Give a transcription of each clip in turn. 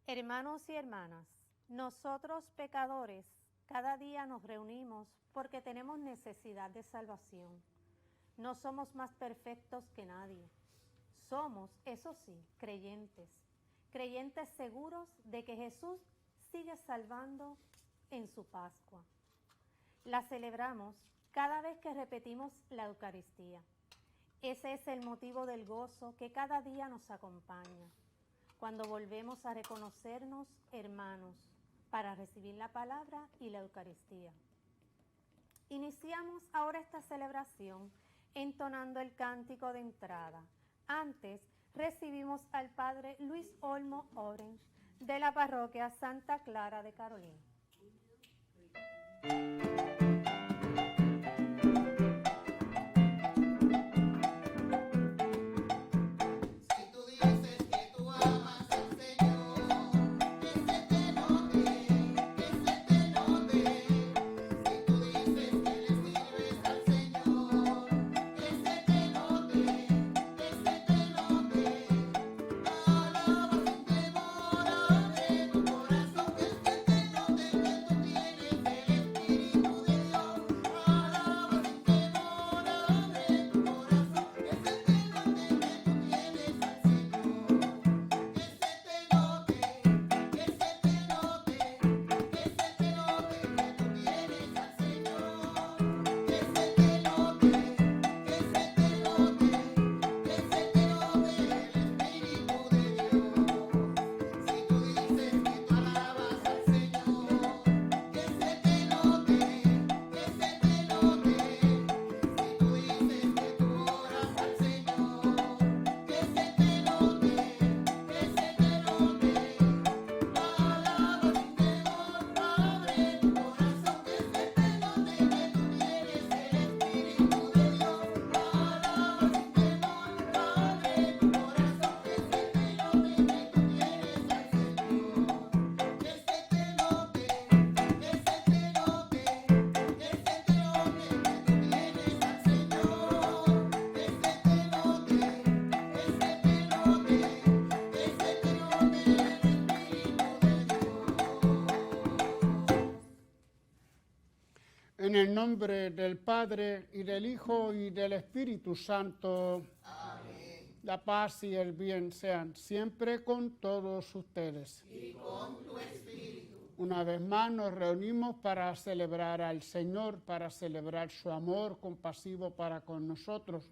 Hermanos y hermanas, nosotros pecadores cada día nos reunimos porque tenemos necesidad de salvación. No somos más perfectos que nadie. Somos, eso sí, creyentes seguros de que Jesús sigue salvando en su Pascua. La celebramos cada vez que repetimos la Eucaristía. Ese es el motivo del gozo que cada día nos acompaña, cuando volvemos a reconocernos hermanos para recibir la palabra y la Eucaristía. Iniciamos ahora esta celebración entonando el cántico de entrada. Antes recibimos al Padre Luis Olmo Orange de la parroquia Santa Clara de Carolina. En el nombre del Padre, y del Hijo, y del Espíritu Santo. Amén. La paz y el bien sean siempre con todos ustedes. Y con tu espíritu. Una vez más nos reunimos para celebrar al Señor, para celebrar su amor compasivo para con nosotros.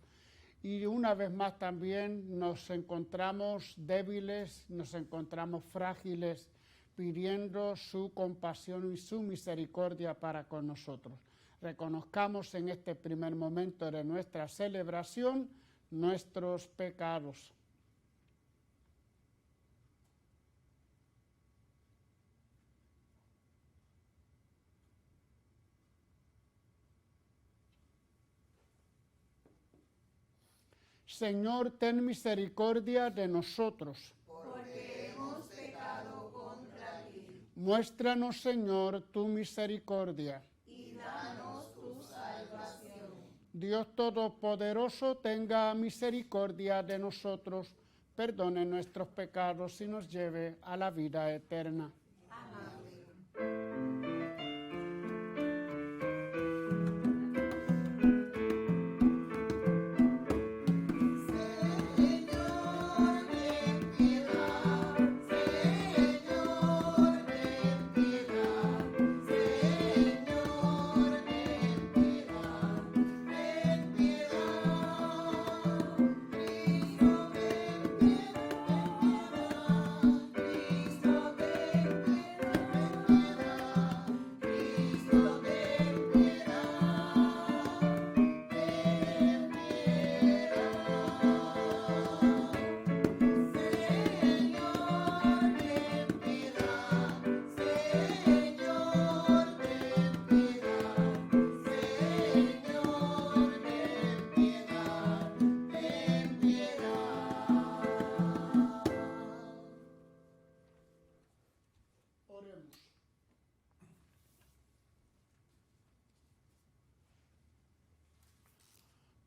Y una vez más también nos encontramos débiles, nos encontramos frágiles, pidiendo su compasión y su misericordia para con nosotros. Reconozcamos en este primer momento de nuestra celebración nuestros pecados. Señor, ten misericordia de nosotros. Porque hemos pecado contra ti. Muéstranos, Señor, tu misericordia. Y danos tu salvación. Dios Todopoderoso, tenga misericordia de nosotros, perdone nuestros pecados y nos lleve a la vida eterna.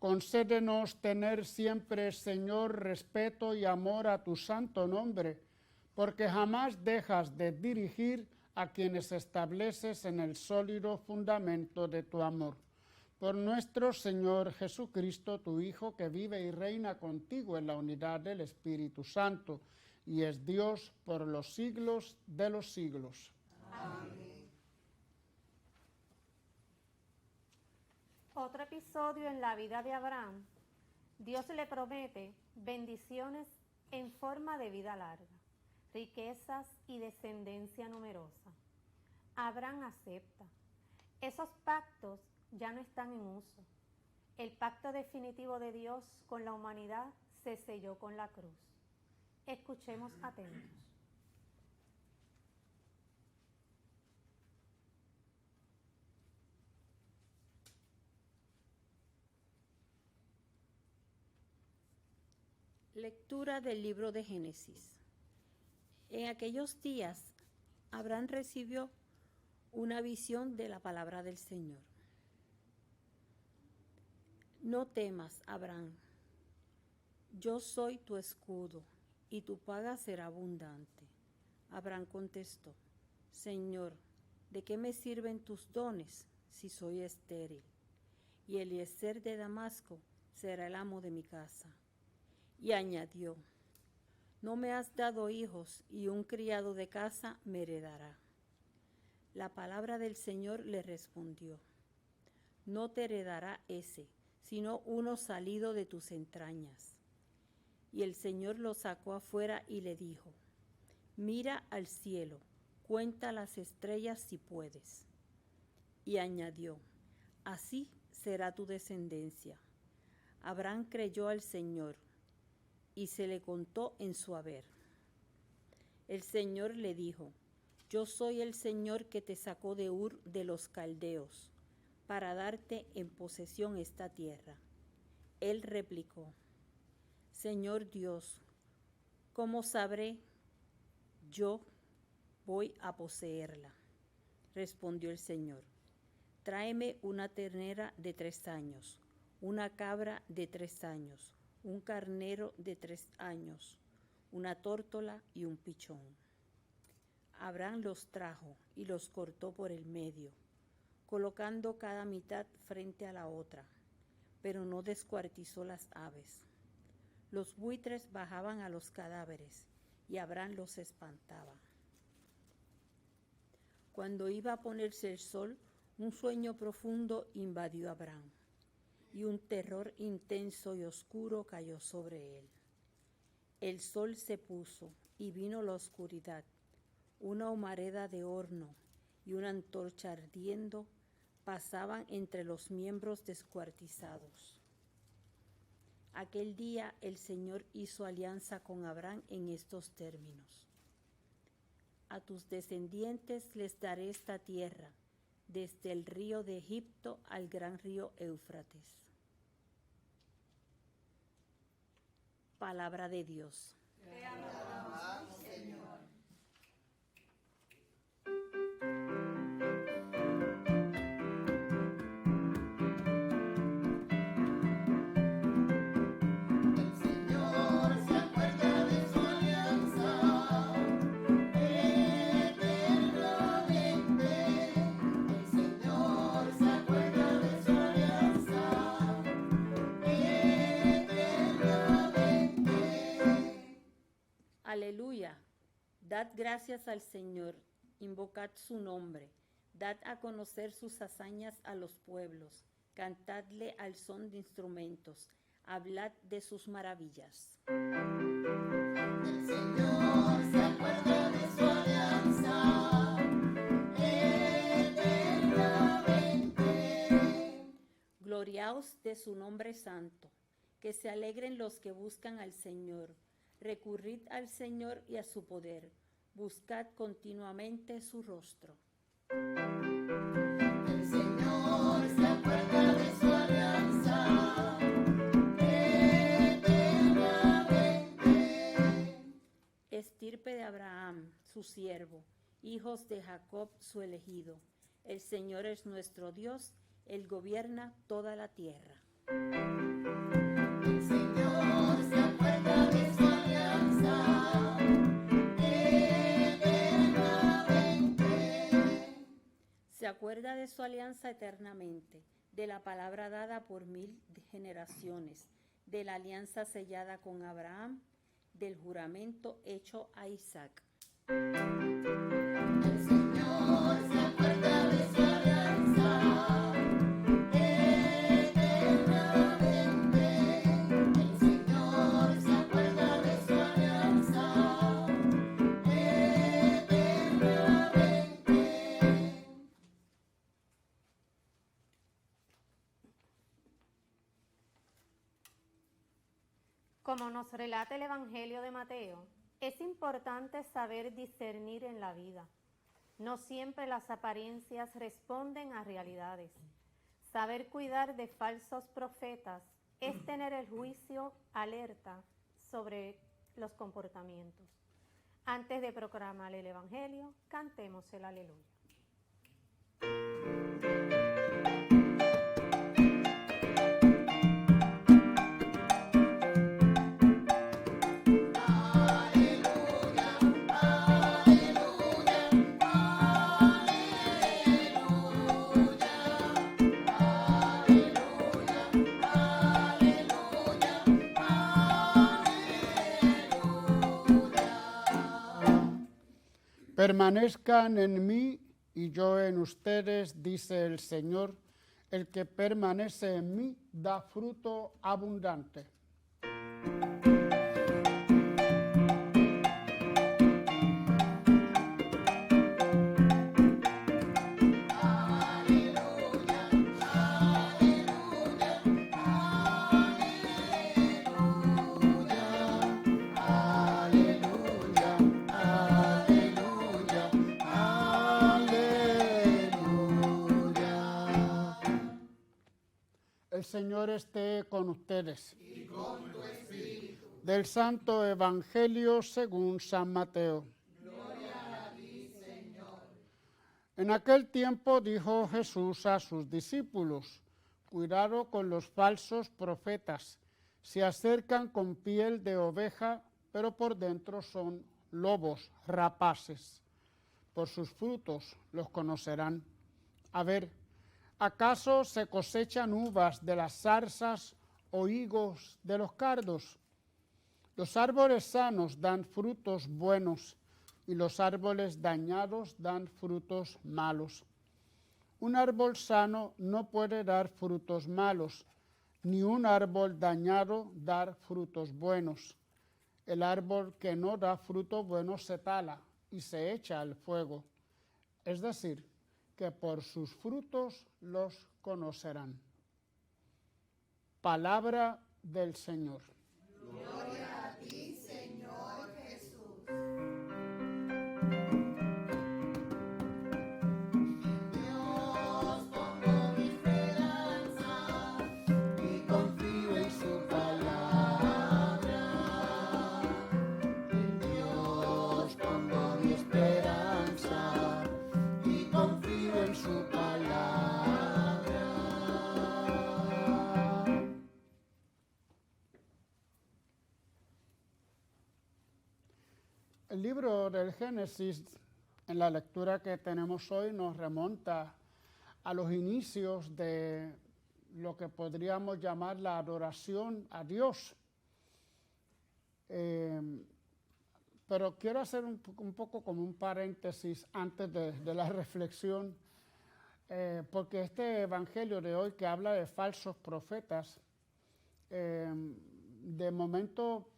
Concédenos tener siempre, Señor, respeto y amor a tu santo nombre, porque jamás dejas de dirigir a quienes estableces en el sólido fundamento de tu amor. Por nuestro Señor Jesucristo, tu Hijo, que vive y reina contigo en la unidad del Espíritu Santo, y es Dios por los siglos de los siglos. Amén. Otro episodio en la vida de Abraham. Dios le promete bendiciones en forma de vida larga, riquezas y descendencia numerosa. Abraham acepta. Esos pactos ya no están en uso. El pacto definitivo de Dios con la humanidad se selló con la cruz. Escuchemos atentos. Lectura del libro de Génesis. En aquellos días, Abraham recibió una visión de la palabra del Señor. No temas, Abraham, yo soy tu escudo, y tu paga será abundante. Abraham contestó, Señor, ¿de qué me sirven tus dones si soy estéril? Y Eliezer de Damasco será el amo de mi casa. Y añadió, no me has dado hijos, y un criado de casa me heredará. La palabra del Señor le respondió, no te heredará ese, sino uno salido de tus entrañas. Y el Señor lo sacó afuera y le dijo, mira al cielo, cuenta las estrellas si puedes. Y añadió, así será tu descendencia. Abraham creyó al Señor, y se le contó en su haber. El Señor le dijo, yo soy el Señor que te sacó de Ur de los Caldeos, para darte en posesión esta tierra. Él replicó, Señor Dios, ¿cómo sabré yo voy a poseerla? Respondió el Señor, tráeme una ternera de 3 años, una cabra de 3 años, un carnero de 3 años, una tórtola y un pichón. Abraham los trajo y los cortó por el medio, colocando cada mitad frente a la otra, pero no descuartizó las aves. Los buitres bajaban a los cadáveres y Abraham los espantaba. Cuando iba a ponerse el sol, un sueño profundo invadió a Abraham, y un terror intenso y oscuro cayó sobre él. El sol se puso y vino la oscuridad, una humareda de horno y una antorcha ardiendo pasaban entre los miembros descuartizados. Aquel día el Señor hizo alianza con Abraham en estos términos. A tus descendientes les daré esta tierra, desde el río de Egipto al gran río Éufrates. Palabra de Dios. Te alabamos, Señor. El Señor se acuerda de su alianza eternamente. El Señor se acuerda de su alianza eternamente. Aleluya. Dad gracias al Señor, invocad su nombre, dad a conocer sus hazañas a los pueblos, cantadle al son de instrumentos, hablad de sus maravillas. El Señor se acuerda de su alianza eternamente. Gloriaos de su nombre santo, que se alegren los que buscan al Señor. Recurrid al Señor y a su poder, buscad continuamente su rostro. El Señor se acuerda de su alianza eternamente. Estirpe de Abraham, su siervo, hijos de Jacob, su elegido. El Señor es nuestro Dios, Él gobierna toda la tierra. El Señor se acuerda de su alianza eternamente. acuerda de su alianza eternamente, de la palabra dada por 1000 generaciones, de la alianza sellada con Abraham, del juramento hecho a Isaac. El Señor se acuerda de su alianza eternamente. El Señor se acuerda de su alianza eternamente. Como nos relata el Evangelio de Mateo, es importante saber discernir en la vida. No siempre las apariencias responden a realidades. Saber cuidar de falsos profetas es tener el juicio alerta sobre los comportamientos. Antes de proclamar el Evangelio, cantemos el aleluya. Permanezcan en mí y yo en ustedes, dice el Señor. El que permanece en mí da fruto abundante. El Señor esté con ustedes. Y con tu espíritu. Del Santo Evangelio según San Mateo. Gloria a ti, Señor. En aquel tiempo dijo Jesús a sus discípulos: cuidado con los falsos profetas. Se acercan con piel de oveja, pero por dentro son lobos rapaces. Por sus frutos los conocerán. A ver, ¿acaso se cosechan uvas de las zarzas o higos de los cardos? Los árboles sanos dan frutos buenos y los árboles dañados dan frutos malos. Un árbol sano no puede dar frutos malos, ni un árbol dañado dar frutos buenos. El árbol que no da fruto bueno se tala y se echa al fuego. Es decir, que por sus frutos los conocerán. Palabra del Señor. Gloria a ti, Señor Jesús. Dios pongo mi esperanza y confío en su palabra. En Dios pongo mi esperanza y confío en su palabra. El libro del Génesis, en la lectura que tenemos hoy, nos remonta a los inicios de lo que podríamos llamar la adoración a Dios. Pero quiero hacer un poco como un paréntesis antes de la reflexión, porque este evangelio de hoy que habla de falsos profetas, de momento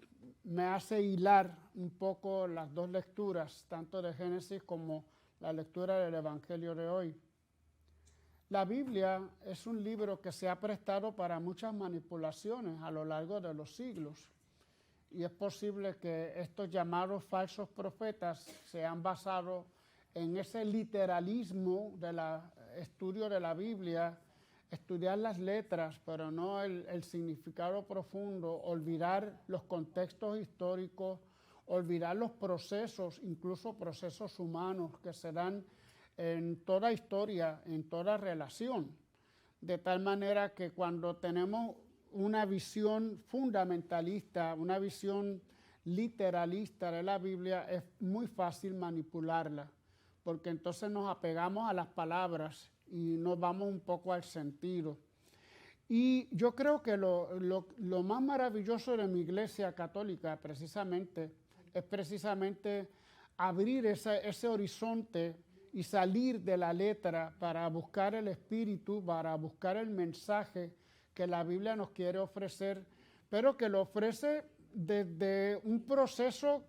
me hace hilar un poco las dos lecturas, tanto de Génesis como la lectura del evangelio de hoy. La Biblia es un libro que se ha prestado para muchas manipulaciones a lo largo de los siglos. Y es posible que estos llamados falsos profetas se han basado en ese literalismo del estudio de la Biblia, estudiar las letras, pero no el significado profundo, olvidar los contextos históricos, olvidar los procesos, incluso procesos humanos que se dan en toda historia, en toda relación. De tal manera que cuando tenemos una visión fundamentalista, una visión literalista de la Biblia, es muy fácil manipularla, porque entonces nos apegamos a las palabras y nos vamos un poco al sentido. Y yo creo que lo más maravilloso de mi iglesia católica es precisamente abrir ese horizonte y salir de la letra para buscar el espíritu, para buscar el mensaje que la Biblia nos quiere ofrecer, pero que lo ofrece desde un proceso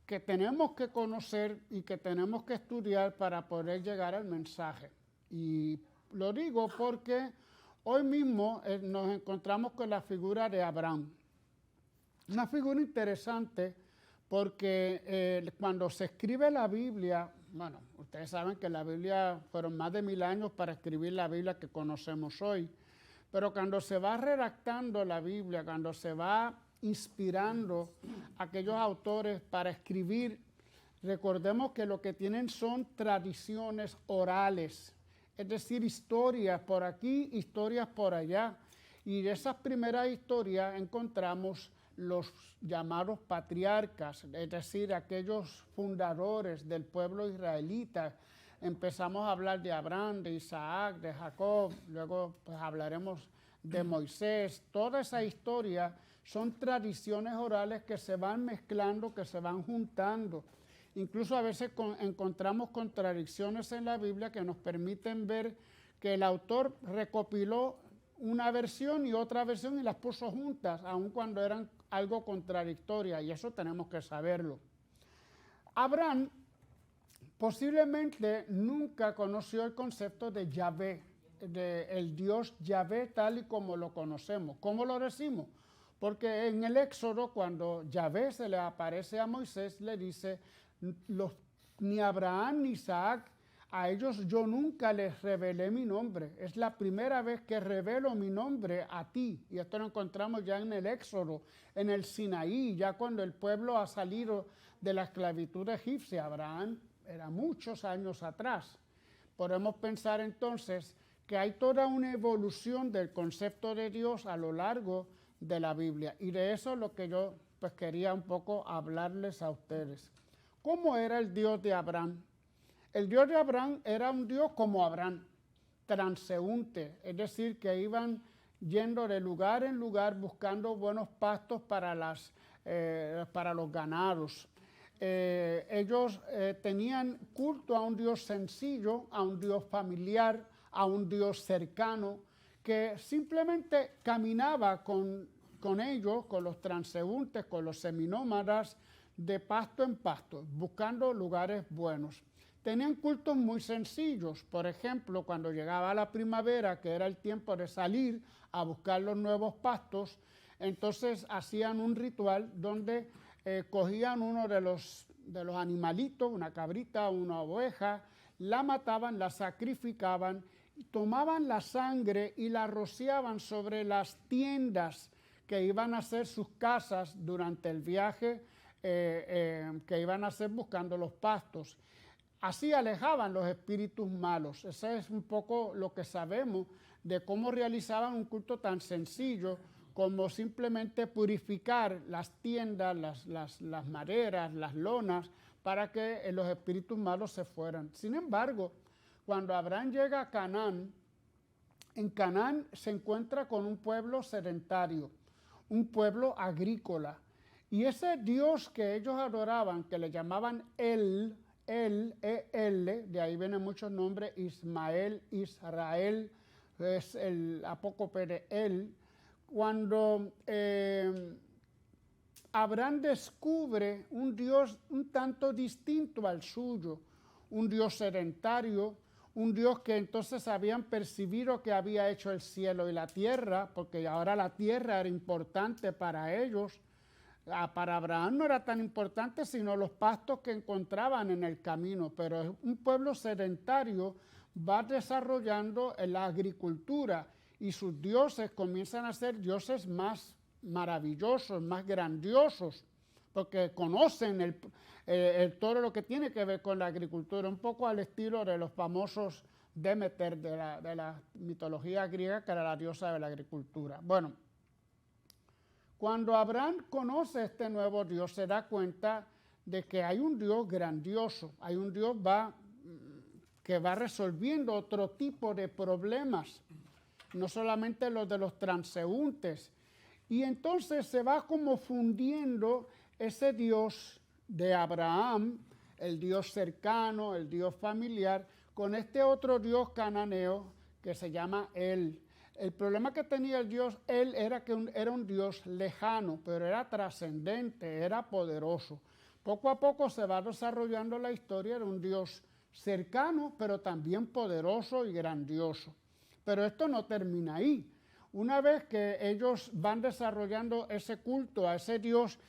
que tenemos que conocer y que tenemos que estudiar para poder llegar al mensaje. Y lo digo porque hoy mismo nos encontramos con la figura de Abraham. Una figura interesante porque cuando se escribe la Biblia, bueno, ustedes saben que la Biblia fueron más de 1000 años para escribir la Biblia que conocemos hoy, pero cuando se va redactando la Biblia, cuando se va inspirando a aquellos autores para escribir, recordemos que lo que tienen son tradiciones orales, es decir, historias por aquí, historias por allá. Y de esas primeras historias encontramos los llamados patriarcas, es decir, aquellos fundadores del pueblo israelita. Empezamos a hablar de Abraham, de Isaac, de Jacob, luego pues hablaremos de Moisés. Toda esa historia son tradiciones orales que se van mezclando, que se van juntando. Incluso a veces encontramos contradicciones en la Biblia que nos permiten ver que el autor recopiló una versión y otra versión y las puso juntas, aun cuando eran algo contradictorias, y eso tenemos que saberlo. Abraham posiblemente nunca conoció el concepto de Yahvé, el Dios Yahvé tal y como lo conocemos. ¿Cómo lo decimos? Porque en el Éxodo, cuando Yahvé se le aparece a Moisés, le dice, ni Abraham ni Isaac, a ellos yo nunca les revelé mi nombre. Es la primera vez que revelo mi nombre a ti. Y esto lo encontramos ya en el Éxodo, en el Sinaí, ya cuando el pueblo ha salido de la esclavitud egipcia. Abraham era muchos años atrás. Podemos pensar entonces que hay toda una evolución del concepto de Dios a lo largo de la Biblia. Y de eso es lo que yo pues quería un poco hablarles a ustedes. ¿Cómo era el Dios de Abraham? El Dios de Abraham era un Dios como Abraham, transeúnte, es decir, que iban yendo de lugar en lugar buscando buenos pastos para los ganados. Ellos tenían culto a un Dios sencillo, a un Dios familiar, a un Dios cercano, que simplemente caminaba con ellos, con los transeúntes, con los seminómadas, de pasto en pasto, buscando lugares buenos. Tenían cultos muy sencillos. Por ejemplo, cuando llegaba la primavera, que era el tiempo de salir a buscar los nuevos pastos, entonces hacían un ritual donde cogían uno de los animalitos, una cabrita, una oveja, la mataban, la sacrificaban, tomaban la sangre y la rociaban sobre las tiendas que iban a hacer sus casas durante el viaje que iban a hacer buscando los pastos. Así alejaban los espíritus malos. Ese es un poco lo que sabemos de cómo realizaban un culto tan sencillo como simplemente purificar las tiendas, las maderas, las lonas, para que los espíritus malos se fueran. Sin embargo, cuando Abraham llega a Canaán, en Canaán se encuentra con un pueblo sedentario, un pueblo agrícola. Y ese Dios que ellos adoraban, que le llamaban El, de ahí vienen muchos nombres, Ismael, Israel, es el apócope de él. Cuando Abraham descubre un Dios un tanto distinto al suyo, un Dios sedentario, un Dios que entonces habían percibido que había hecho el cielo y la tierra, porque ahora la tierra era importante para ellos. Para Abraham no era tan importante sino los pastos que encontraban en el camino, pero un pueblo sedentario va desarrollando la agricultura y sus dioses comienzan a ser dioses más maravillosos, más grandiosos, porque conocen todo lo que tiene que ver con la agricultura, un poco al estilo de los famosos Demeter de la mitología griega, que era la diosa de la agricultura. Bueno, cuando Abraham conoce este nuevo Dios, se da cuenta de que hay un Dios grandioso, hay un Dios que va resolviendo otro tipo de problemas, no solamente los de los transeúntes. Y entonces se va como fundiendo ese Dios de Abraham, el Dios cercano, el Dios familiar, con este otro Dios cananeo que se llama El. El problema que tenía el Dios El era que era un Dios lejano, pero era trascendente, era poderoso. Poco a poco se va desarrollando la historia de un Dios cercano, pero también poderoso y grandioso. Pero esto no termina ahí. Una vez que ellos van desarrollando ese culto a ese Dios,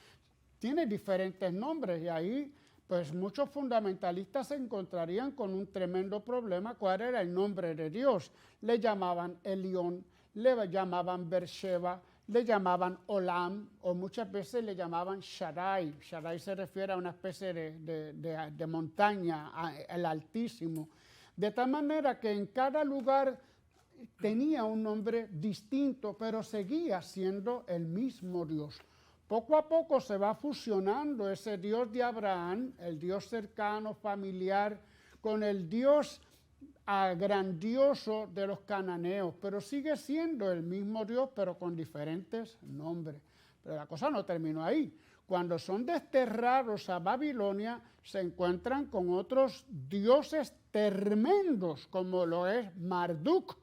tiene diferentes nombres y ahí pues muchos fundamentalistas se encontrarían con un tremendo problema. ¿Cuál era el nombre de Dios? Le llamaban Elión, le llamaban Beersheba, le llamaban Olam, o muchas veces le llamaban Shaddai. Shaddai se refiere a una especie de montaña, el Altísimo. De tal manera que en cada lugar tenía un nombre distinto, pero seguía siendo el mismo Dios. Poco a poco se va fusionando ese Dios de Abraham, el Dios cercano, familiar, con el Dios grandioso de los cananeos, pero sigue siendo el mismo Dios, pero con diferentes nombres. Pero la cosa no terminó ahí. Cuando son desterrados a Babilonia, se encuentran con otros dioses tremendos, como lo es Marduk,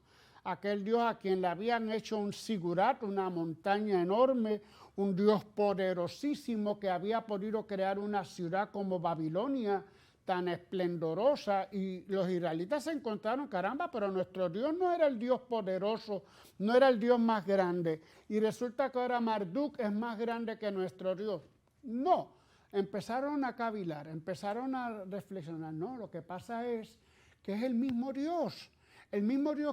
aquel dios a quien le habían hecho un sigurat, una montaña enorme, un dios poderosísimo que había podido crear una ciudad como Babilonia, tan esplendorosa, y los israelitas se encontraron, caramba, pero nuestro Dios no era el Dios poderoso, no era el Dios más grande, y resulta que ahora Marduk es más grande que nuestro Dios. No, empezaron a cavilar, empezaron a reflexionar, no, lo que pasa es que es el mismo Dios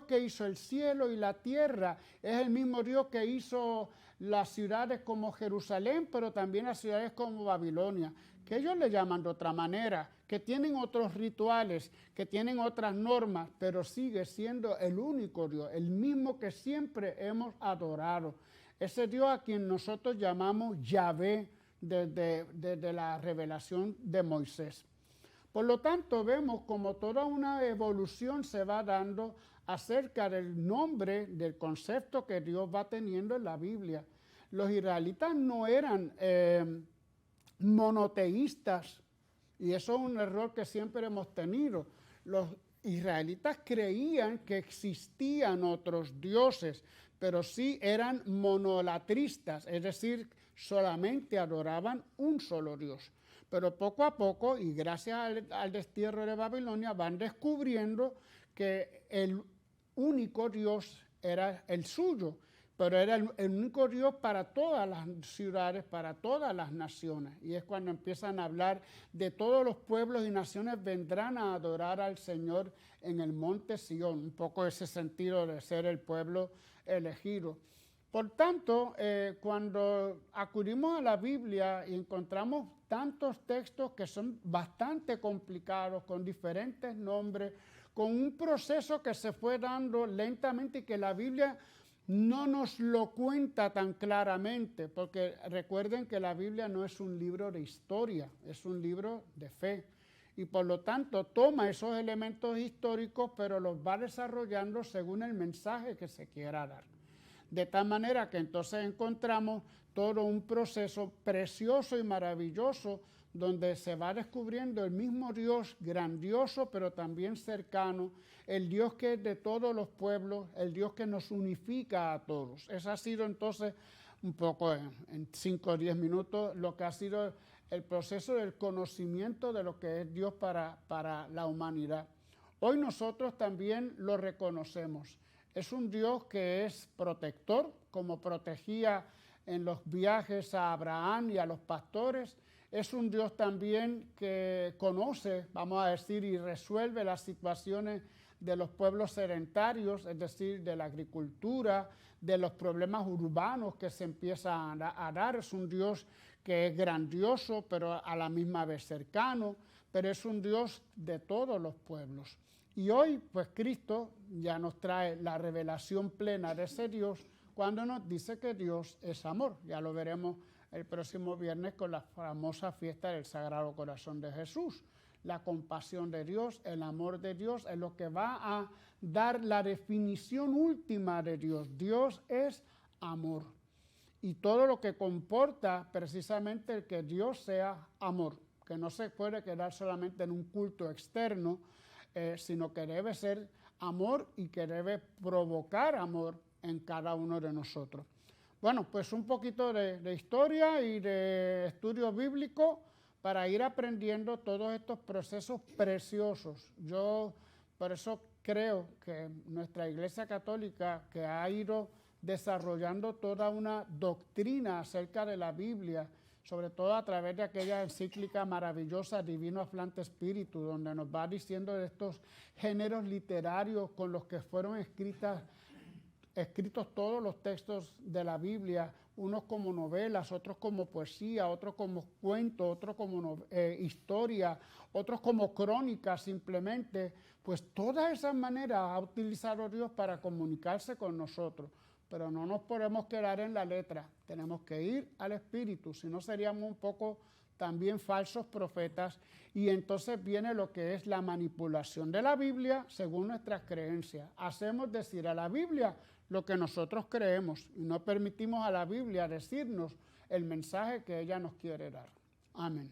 que hizo el cielo y la tierra, es el mismo Dios que hizo las ciudades como Jerusalén, pero también las ciudades como Babilonia, que ellos le llaman de otra manera, que tienen otros rituales, que tienen otras normas, pero sigue siendo el único Dios, el mismo que siempre hemos adorado. Ese Dios a quien nosotros llamamos Yahvé desde la revelación de Moisés. Por lo tanto, vemos como toda una evolución se va dando acerca del nombre, del concepto que Dios va teniendo en la Biblia. Los israelitas no eran monoteístas, y eso es un error que siempre hemos tenido. Los israelitas creían que existían otros dioses, pero sí eran monolatristas, es decir, solamente adoraban un solo Dios. Pero poco a poco, y gracias al destierro de Babilonia, van descubriendo que el único Dios era el suyo, pero era el único Dios para todas las ciudades, para todas las naciones. Y es cuando empiezan a hablar de todos los pueblos y naciones vendrán a adorar al Señor en el monte Sión, un poco ese sentido de ser el pueblo elegido. Por tanto, cuando acudimos a la Biblia y encontramos tantos textos que son bastante complicados, con diferentes nombres, con un proceso que se fue dando lentamente y que la Biblia no nos lo cuenta tan claramente, porque recuerden que la Biblia no es un libro de historia, es un libro de fe. Y por lo tanto toma esos elementos históricos, pero los va desarrollando según el mensaje que se quiera dar. De tal manera que entonces encontramos todo un proceso precioso y maravilloso donde se va descubriendo el mismo Dios grandioso pero también cercano, el Dios que es de todos los pueblos, el Dios que nos unifica a todos. Ese ha sido entonces un poco en 5 o 10 minutos lo que ha sido el proceso del conocimiento de lo que es Dios para la humanidad. Hoy nosotros también lo reconocemos. Es un Dios que es protector, como protegía en los viajes a Abraham y a los pastores. Es un Dios también que conoce, vamos a decir, y resuelve las situaciones de los pueblos sedentarios, es decir, de la agricultura, de los problemas urbanos que se empiezan a dar. Es un Dios que es grandioso, pero a la misma vez cercano, pero es un Dios de todos los pueblos. Y hoy, pues Cristo ya nos trae la revelación plena de ese Dios cuando nos dice que Dios es amor. Ya lo veremos el próximo viernes con la famosa fiesta del Sagrado Corazón de Jesús. la compasión de Dios, el amor de Dios, es lo que va a dar la definición última de Dios. Dios es amor. Y todo lo que comporta precisamente el que Dios sea amor, que no se puede quedar solamente en un culto externo, sino que debe ser amor y que debe provocar amor en cada uno de nosotros. Bueno, pues un poquito de historia y de estudio bíblico para ir aprendiendo todos estos procesos preciosos. Yo por eso creo que nuestra Iglesia Católica, que ha ido desarrollando toda una doctrina acerca de la Biblia, sobre todo a través de aquella encíclica maravillosa, Divino Aflante Spiritus, donde nos va diciendo de estos géneros literarios con los que fueron escritos todos los textos de la Biblia, unos como novelas, otros como poesía, otros como cuentos, otros como historia, otros como crónicas simplemente. Pues todas esas maneras ha utilizado Dios para comunicarse con nosotros. Pero no nos podemos quedar en la letra, tenemos que ir al Espíritu, si no seríamos un poco también falsos profetas, y entonces viene lo que es la manipulación de la Biblia según nuestras creencias. Hacemos decir a la Biblia lo que nosotros creemos y no permitimos a la Biblia decirnos el mensaje que ella nos quiere dar. Amén.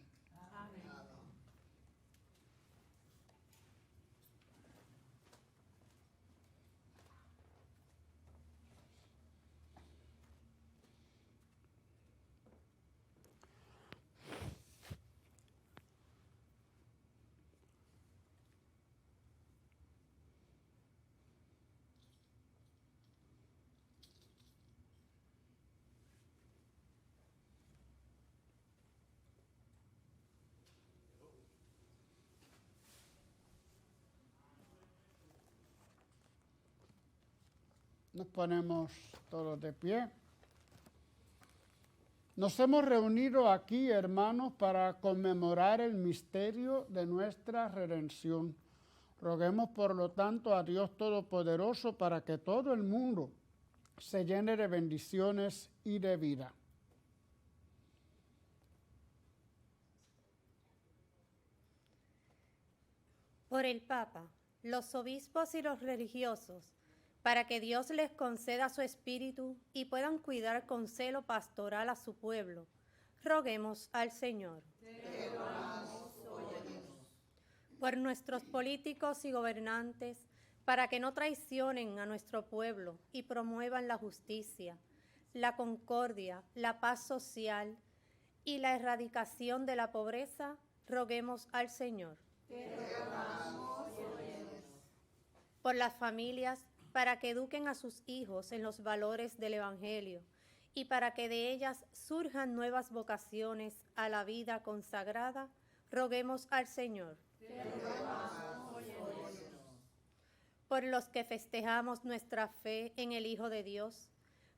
Nos ponemos todos de pie. Nos hemos reunido aquí, hermanos, para conmemorar el misterio de nuestra redención. Roguemos, por lo tanto, a Dios Todopoderoso para que todo el mundo se llene de bendiciones y de vida. Por el Papa, los obispos y los religiosos, para que Dios les conceda su espíritu y puedan cuidar con celo pastoral a su pueblo, roguemos al Señor. Te rogamos, óyenos. Por nuestros políticos y gobernantes, para que no traicionen a nuestro pueblo y promuevan la justicia, la concordia, la paz social y la erradicación de la pobreza, roguemos al Señor. Te rogamos, óyenos. Por las familias, para que eduquen a sus hijos en los valores del Evangelio y para que de ellas surjan nuevas vocaciones a la vida consagrada, roguemos al Señor. Te rogamos, óyenos. Por los que festejamos nuestra fe en el Hijo de Dios,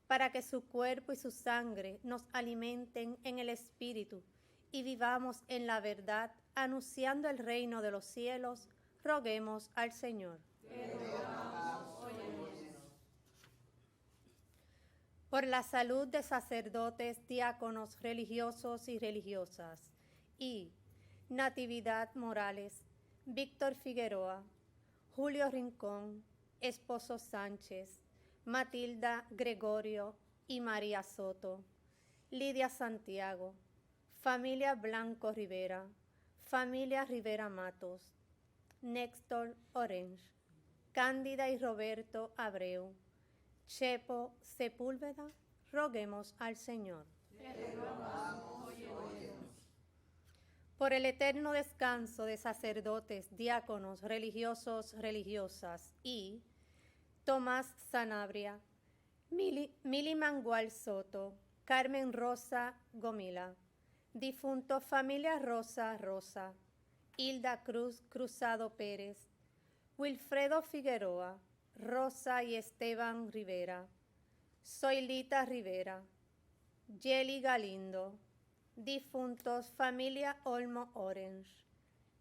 para que su cuerpo y su sangre nos alimenten en el Espíritu y vivamos en la verdad, anunciando el reino de los cielos, roguemos al Señor. Te rogamos, óyenos. Por la salud de sacerdotes, diáconos, religiosos y religiosas, y Natividad Morales, Víctor Figueroa, Julio Rincón, Esposo Sánchez, Matilda Gregorio y María Soto, Lidia Santiago, familia Blanco Rivera, familia Rivera Matos, Néstor Orange, Cándida y Roberto Abreu, Chepo Sepúlveda, roguemos al Señor. Te rogamos, óyenos. Por el eterno descanso de sacerdotes, diáconos, religiosos, religiosas y Tomás Sanabria, Mili Mangual Soto, Carmen Rosa Gomila, difunto familia Rosa Rosa, Hilda Cruz Cruzado Pérez, Wilfredo Figueroa, Rosa y Esteban Rivera, Zoilita Rivera, Yeli Galindo, difuntos familia Olmo Orange,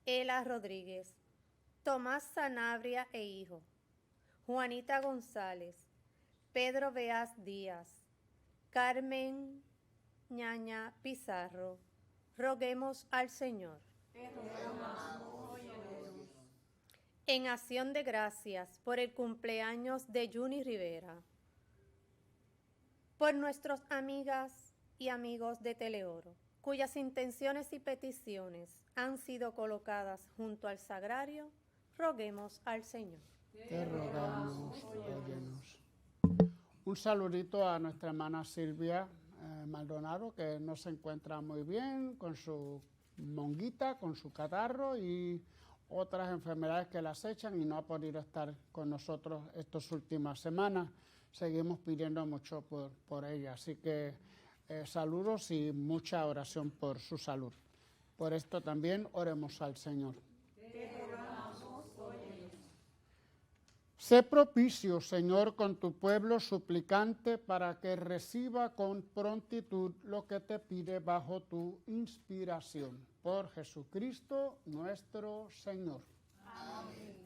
Ela Rodríguez, Tomás Sanabria e hijo, Juanita González, Pedro Beas Díaz, Carmen Ñaña Pizarro, roguemos al Señor. Te rogamos, En acción de gracias por el cumpleaños de Juni Rivera, por nuestras amigas y amigos de Teleoro, cuyas intenciones y peticiones han sido colocadas junto al sagrario, roguemos al Señor. Te rogamos, óyenos. Un saludito a nuestra hermana Silvia Maldonado, que no se encuentra muy bien con su monguita, con su catarro y otras enfermedades que la acechan y no ha podido estar con nosotros estas últimas semanas. Seguimos pidiendo mucho por ella, así que saludos y mucha oración por su salud. Por esto también oremos al Señor. Sé propicio, Señor, con tu pueblo suplicante para que reciba con prontitud lo que te pide bajo tu inspiración. Por Jesucristo nuestro Señor. Amén.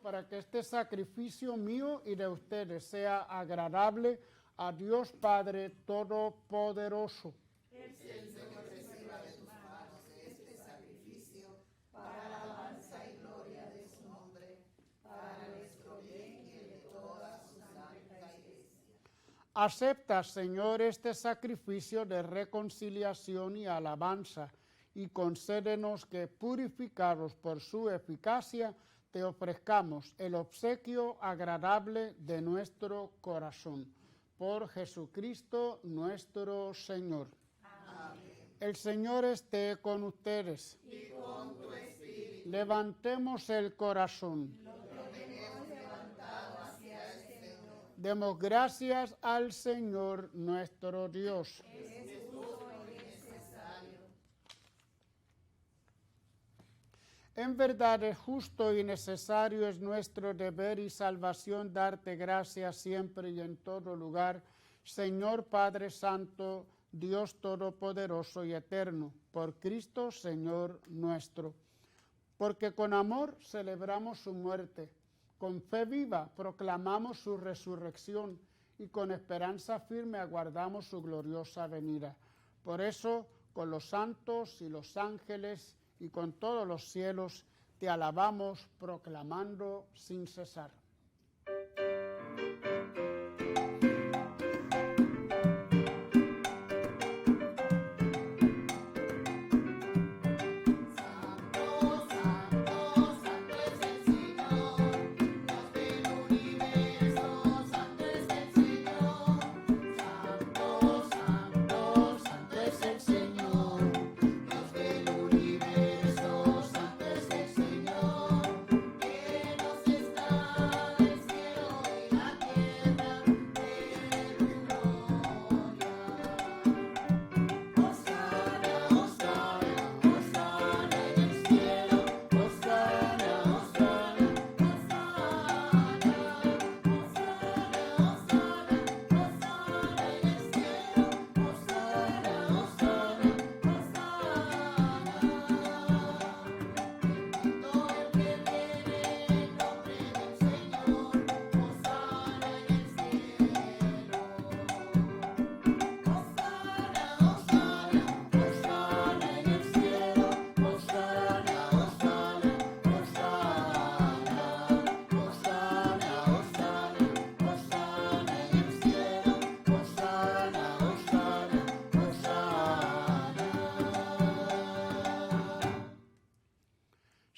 Para que este sacrificio mío y de ustedes sea agradable a Dios Padre Todopoderoso. El Señor reciba de tus manos este sacrificio para la alabanza y gloria de su nombre, para nuestro bien y el de toda su santa iglesia. Acepta, Señor, este sacrificio de reconciliación y alabanza, y concédenos que, purificados por su eficacia, te ofrezcamos el obsequio agradable de nuestro corazón. Por Jesucristo nuestro Señor. Amén. El Señor esté con ustedes. Y con tu espíritu. Levantemos el corazón. Lo tenemos levantado hacia el Señor. Demos gracias al Señor nuestro Dios. Es justo y necesario. En verdad es justo y necesario, es nuestro deber y salvación darte gracias siempre y en todo lugar, Señor Padre Santo, Dios Todopoderoso y Eterno, por Cristo Señor nuestro. Porque con amor celebramos su muerte, con fe viva proclamamos su resurrección y con esperanza firme aguardamos su gloriosa venida. Por eso, con los santos y los ángeles y con todos los cielos, te alabamos proclamando sin cesar. Santo, santo, santo es el Señor, Dios del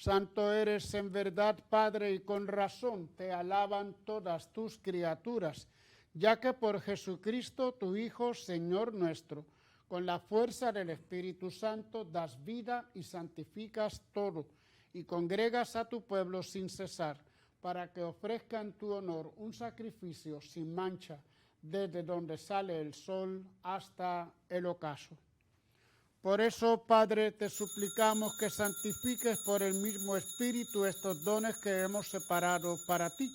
Santo eres en verdad, Padre, y con razón te alaban todas tus criaturas, ya que por Jesucristo, tu Hijo, Señor nuestro, con la fuerza del Espíritu Santo das vida y santificas todo, y congregas a tu pueblo sin cesar, para que ofrezca en tu honor un sacrificio sin mancha, desde donde sale el sol hasta el ocaso. Por eso, Padre, te suplicamos que santifiques por el mismo Espíritu estos dones que hemos separado para ti,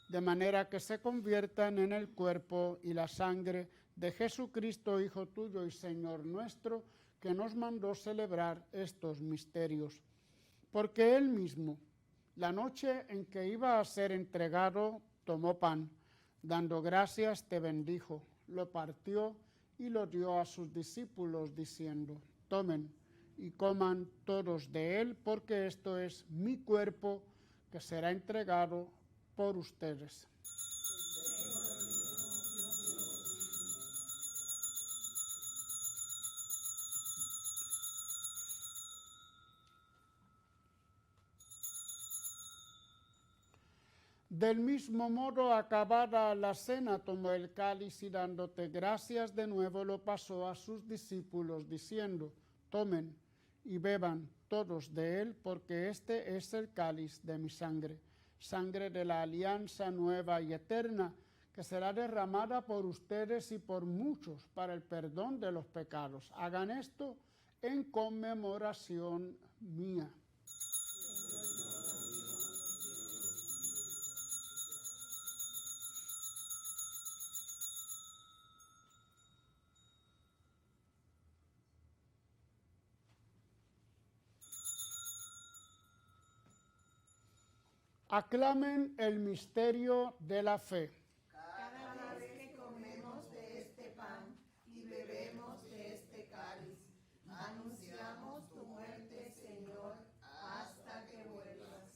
de manera que se conviertan en el cuerpo y la sangre de Jesucristo, Hijo tuyo y Señor nuestro, que nos mandó celebrar estos misterios. Porque Él mismo, la noche en que iba a ser entregado, tomó pan, dando gracias, te bendijo, lo partió y lo dio a sus discípulos, diciendo: tomen y coman todos de él, porque esto es mi cuerpo que será entregado por ustedes. Del mismo modo, acabada la cena, tomó el cáliz y dándote gracias de nuevo lo pasó a sus discípulos, diciendo: tomen y beban todos de él, porque este es el cáliz de mi sangre, sangre de la alianza nueva y eterna, que será derramada por ustedes y por muchos para el perdón de los pecados. Hagan esto en conmemoración mía. Aclamen el misterio de la fe. Cada vez que comemos de este pan y bebemos de este cáliz, anunciamos tu muerte, Señor, hasta que vuelvas.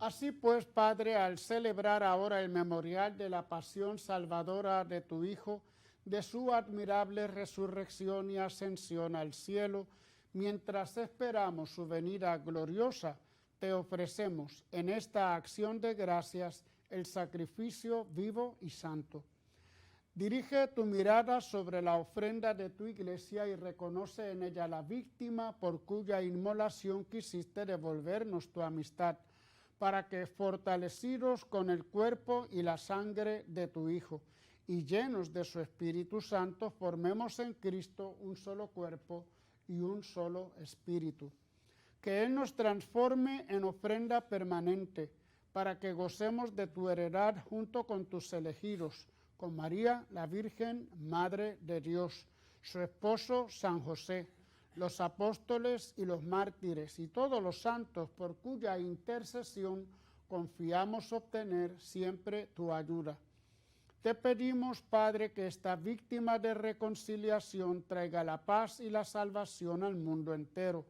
Así pues, Padre, al celebrar ahora el memorial de la pasión salvadora de tu Hijo, de su admirable resurrección y ascensión al cielo, mientras esperamos su venida gloriosa, te ofrecemos en esta acción de gracias el sacrificio vivo y santo. Dirige tu mirada sobre la ofrenda de tu iglesia y reconoce en ella la víctima por cuya inmolación quisiste devolvernos tu amistad, para que, fortalecidos con el cuerpo y la sangre de tu Hijo y llenos de su Espíritu Santo, formemos en Cristo un solo cuerpo y un solo espíritu. Que Él nos transforme en ofrenda permanente, para que gocemos de tu heredad junto con tus elegidos, con María, la Virgen, Madre de Dios, su esposo San José, los apóstoles y los mártires, y todos los santos, por cuya intercesión confiamos obtener siempre tu ayuda. Te pedimos, Padre, que esta víctima de reconciliación traiga la paz y la salvación al mundo entero.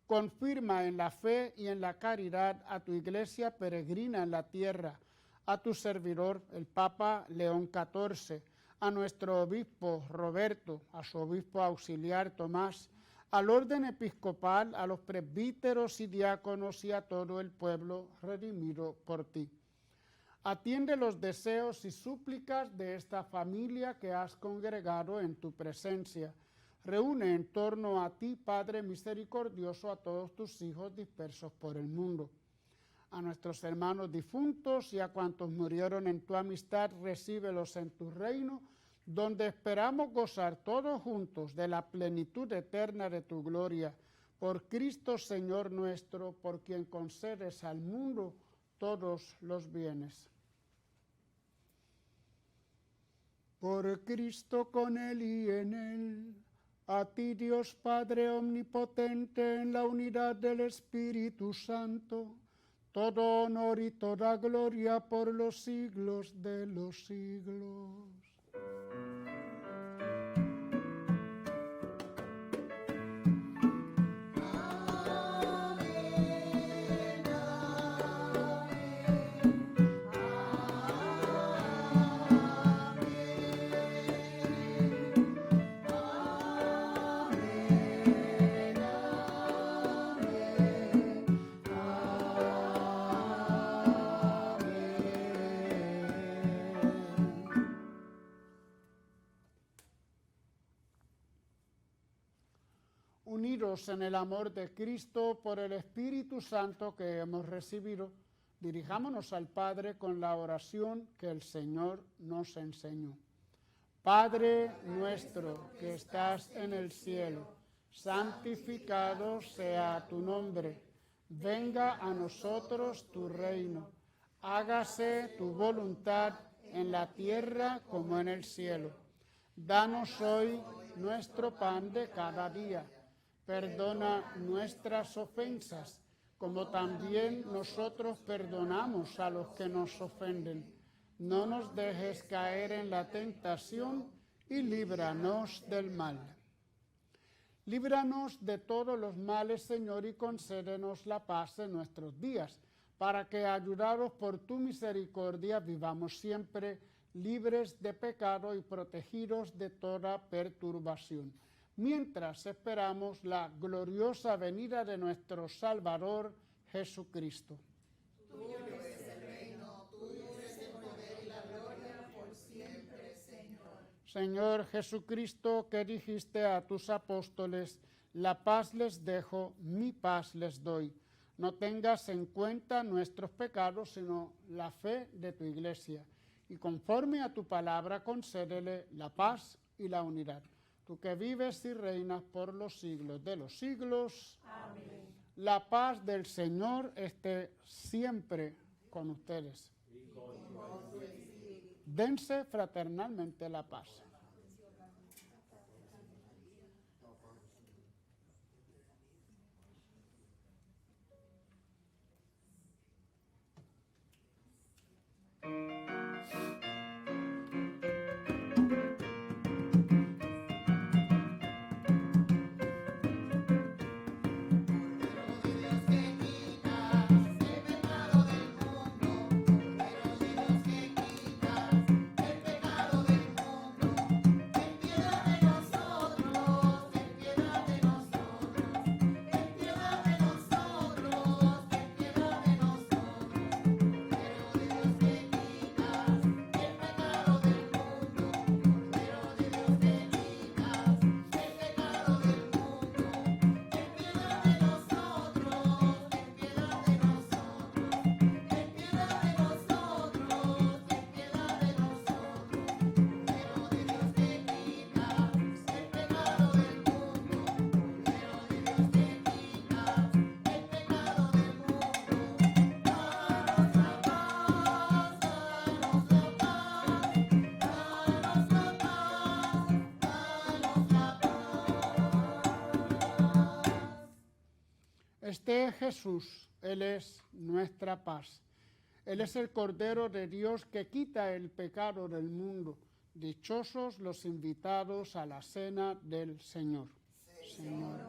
Confirma en la fe y en la caridad a tu iglesia peregrina en la tierra, a tu servidor, el Papa León XIV, a nuestro obispo Roberto, a su obispo auxiliar Tomás, al orden episcopal, a los presbíteros y diáconos y a todo el pueblo redimido por ti. Atiende los deseos y súplicas de esta familia que has congregado en tu presencia. Reúne en torno a ti, Padre misericordioso, a todos tus hijos dispersos por el mundo. A nuestros hermanos difuntos y a cuantos murieron en tu amistad, recíbelos en tu reino, donde esperamos gozar todos juntos de la plenitud eterna de tu gloria. Por Cristo, Señor nuestro, por quien concedes al mundo todos los bienes. Por Cristo, con Él y en Él, a ti, Dios Padre omnipotente, en la unidad del Espíritu Santo, todo honor y toda gloria por los siglos de los siglos. unidos en el amor de Cristo por el Espíritu Santo que hemos recibido, dirijámonos al Padre con la oración que el Señor nos enseñó. Padre nuestro que estás en el cielo, santificado sea tu nombre. Venga a nosotros tu reino. Hágase tu voluntad en la tierra como en el cielo. Danos hoy nuestro pan de cada día. Perdona nuestras ofensas, como también nosotros perdonamos a los que nos ofenden. No nos dejes caer en la tentación y líbranos del mal. Líbranos de todos los males, Señor, y concédenos la paz en nuestros días, para que, ayudados por tu misericordia, vivamos siempre libres de pecado y protegidos de toda perturbación, mientras esperamos la gloriosa venida de nuestro Salvador Jesucristo. Tuyo es el reino, tuyo es el poder y la gloria por siempre, Señor. Señor Jesucristo, que dijiste a tus apóstoles, la paz les dejo, mi paz les doy. No tengas en cuenta nuestros pecados, sino la fe de tu Iglesia. Y conforme a tu palabra, concédele la paz y la unidad. Tú que vives y reinas por los siglos de los siglos. Amén. La paz del Señor esté siempre con ustedes. Dense fraternalmente la paz. Este es Jesús, Él es nuestra paz. Él es el Cordero de Dios que quita el pecado del mundo. Dichosos los invitados a la cena del Señor. Señor,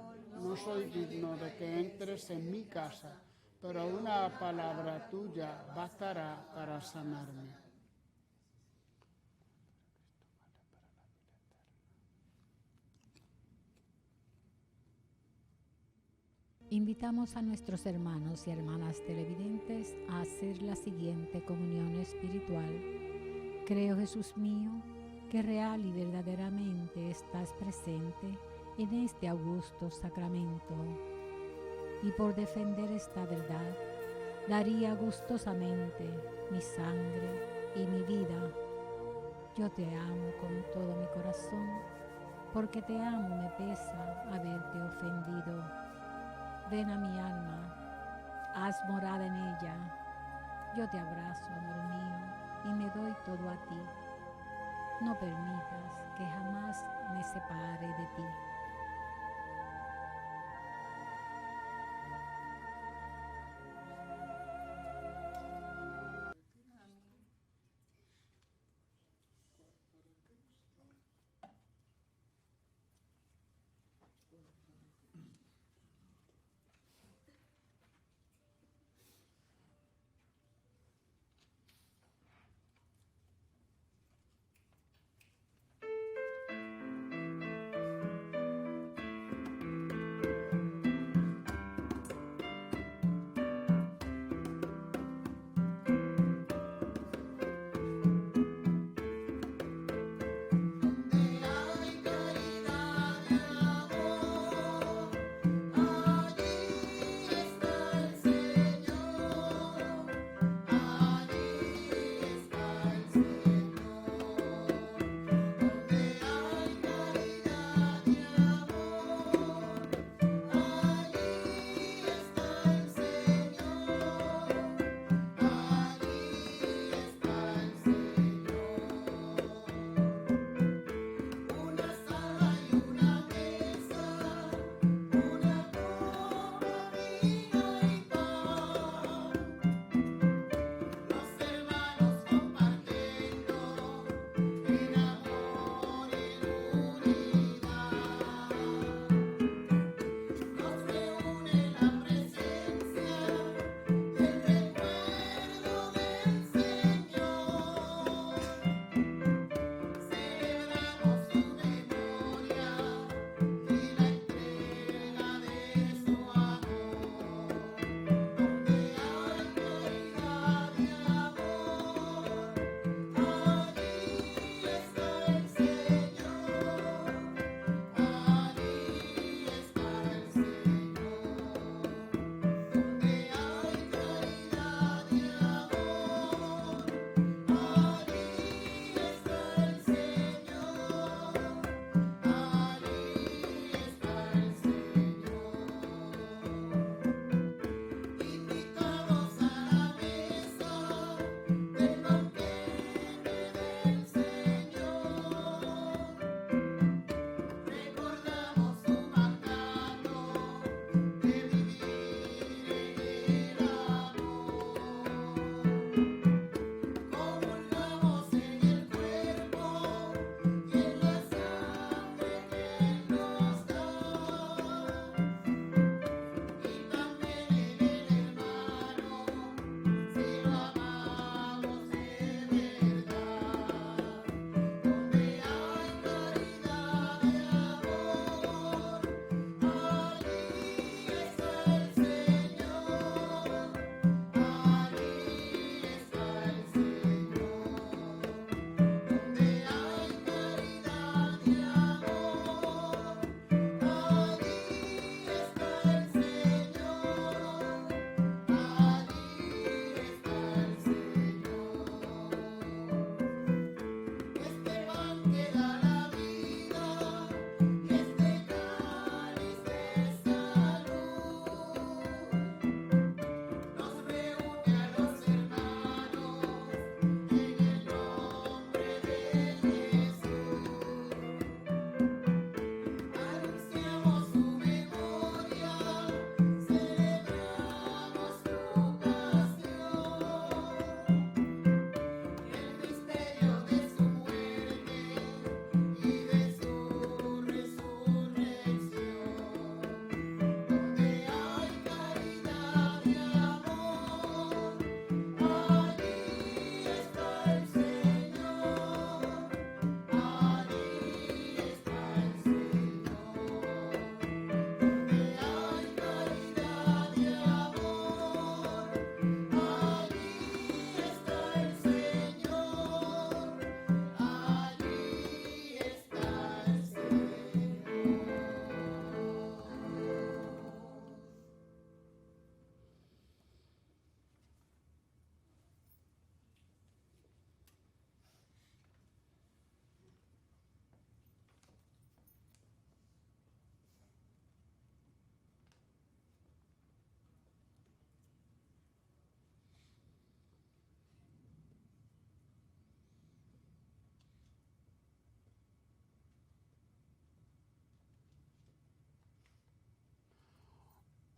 no soy digno de que entres en mi casa, pero una palabra tuya bastará para sanarme. Invitamos a nuestros hermanos y hermanas televidentes a hacer la siguiente comunión espiritual. Creo, Jesús mío, que real y verdaderamente estás presente en este augusto sacramento. Y por defender esta verdad, daría gustosamente mi sangre y mi vida. Yo te amo con todo mi corazón, porque te amo me pesa haberte ofendido. Ven a mi alma, haz morada en ella. Yo te abrazo, amor mío, y me doy todo a ti. No permitas que jamás me separe de ti.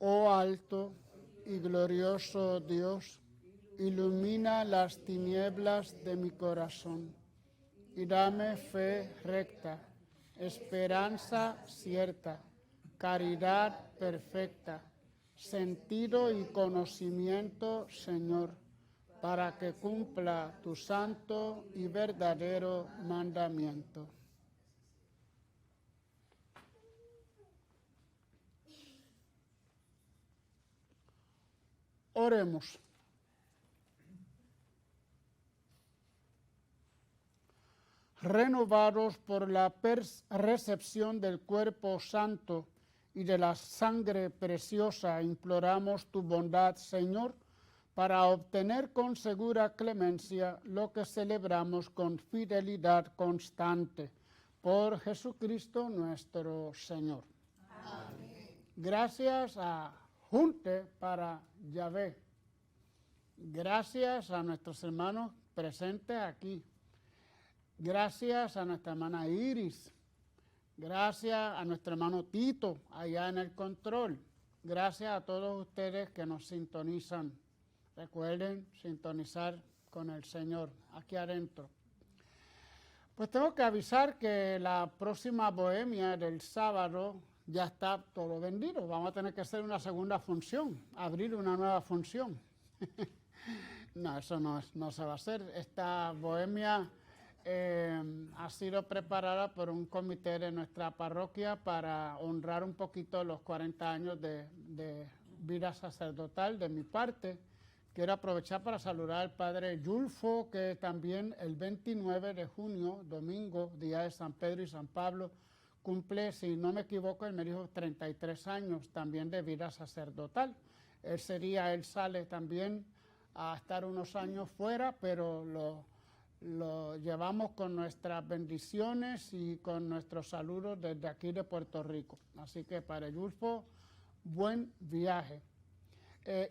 Oh alto y glorioso Dios, ilumina las tinieblas de mi corazón y dame fe recta, esperanza cierta, caridad perfecta, sentido y conocimiento, Señor, para que cumpla tu santo y verdadero mandamiento. Oremos. Renovados por la recepción del cuerpo santo y de la sangre preciosa, imploramos tu bondad, Señor, para obtener con segura clemencia lo que celebramos con fidelidad constante. Por Jesucristo nuestro Señor. Amén. Gracias a Junte para Yahvé. Gracias a nuestros hermanos presentes aquí. Gracias a nuestra hermana Iris. Gracias a nuestro hermano Tito, allá en el control. Gracias a todos ustedes que nos sintonizan. Recuerden sintonizar con el Señor aquí adentro. Pues tengo que avisar que la próxima bohemia del sábado ya está todo vendido. Vamos a tener que hacer una segunda función, abrir una nueva función. No, eso no se va a hacer. Esta bohemia ha sido preparada por un comité de nuestra parroquia para honrar un poquito los 40 años de vida sacerdotal de mi parte. Quiero aprovechar para saludar al padre Yulfo, que también el 29 de junio, domingo, día de San Pedro y San Pablo, cumple, si no me equivoco, él me dijo 33 años también de vida sacerdotal. Él sale también a estar unos años fuera, pero lo llevamos con nuestras bendiciones y con nuestros saludos desde aquí de Puerto Rico. Así que para Yulfo, buen viaje.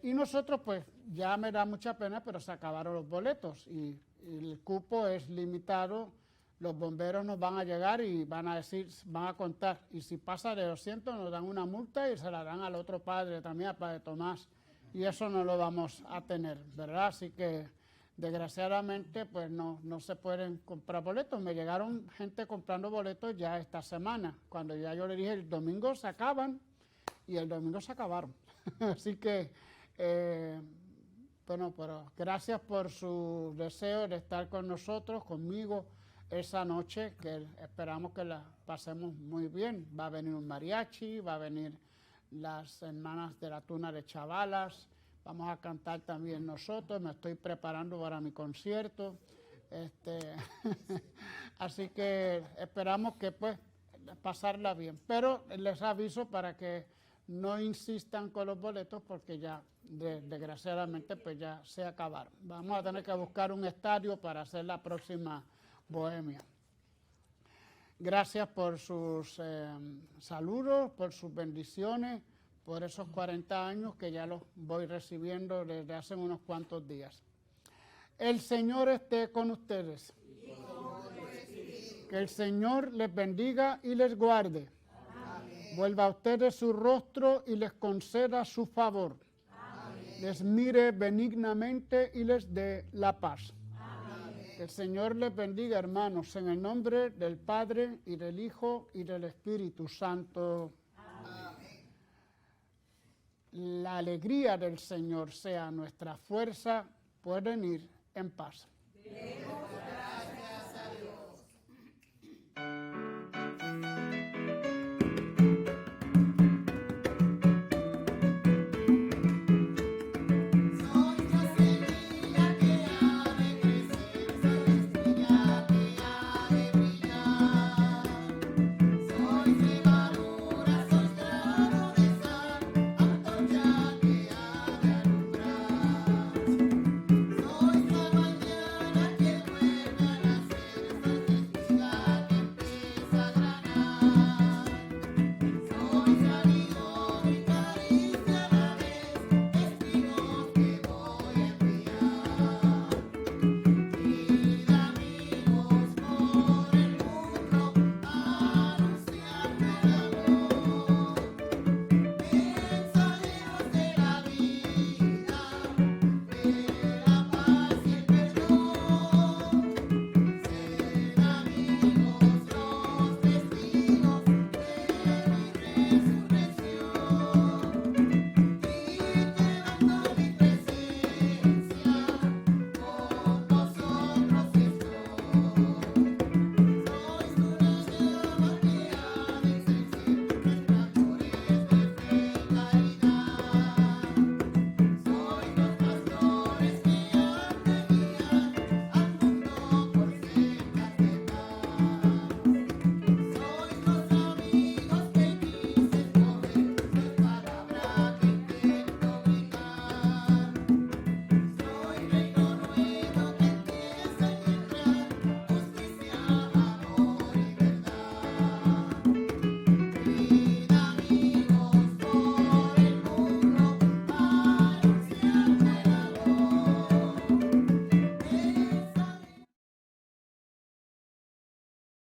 Y nosotros, pues, ya me da mucha pena, pero se acabaron los boletos y el cupo es limitado. Los bomberos nos van a llegar y van a contar. Y si pasa de 200, nos dan una multa y se la dan al otro padre también, al padre Tomás. Y eso no lo vamos a tener, ¿verdad? Así que, desgraciadamente, pues no se pueden comprar boletos. Me llegaron gente comprando boletos ya esta semana, cuando ya yo le dije, el domingo se acaban, y el domingo se acabaron. Así que, bueno, pero gracias por su deseo de estar con nosotros, conmigo, esa noche, que esperamos que la pasemos muy bien. Va a venir un mariachi, va a venir las hermanas de la Tuna de Chavalas, vamos a cantar también nosotros, me estoy preparando para mi concierto. Así que esperamos que pues pasarla bien. Pero les aviso para que no insistan con los boletos porque ya desgraciadamente pues ya se acabaron. Vamos a tener que buscar un estadio para hacer la próxima bohemia. Gracias por sus saludos, por sus bendiciones, por esos 40 años que ya los voy recibiendo desde hace unos cuantos días. El Señor esté con ustedes. Que el Señor les bendiga y les guarde. Amén. Vuelva a ustedes su rostro y les conceda su favor. Amén. Les mire benignamente y les dé la paz. Que el Señor les bendiga, hermanos, en el nombre del Padre, y del Hijo, y del Espíritu Santo. Amén. La alegría del Señor sea nuestra fuerza. Pueden ir en paz. Amén.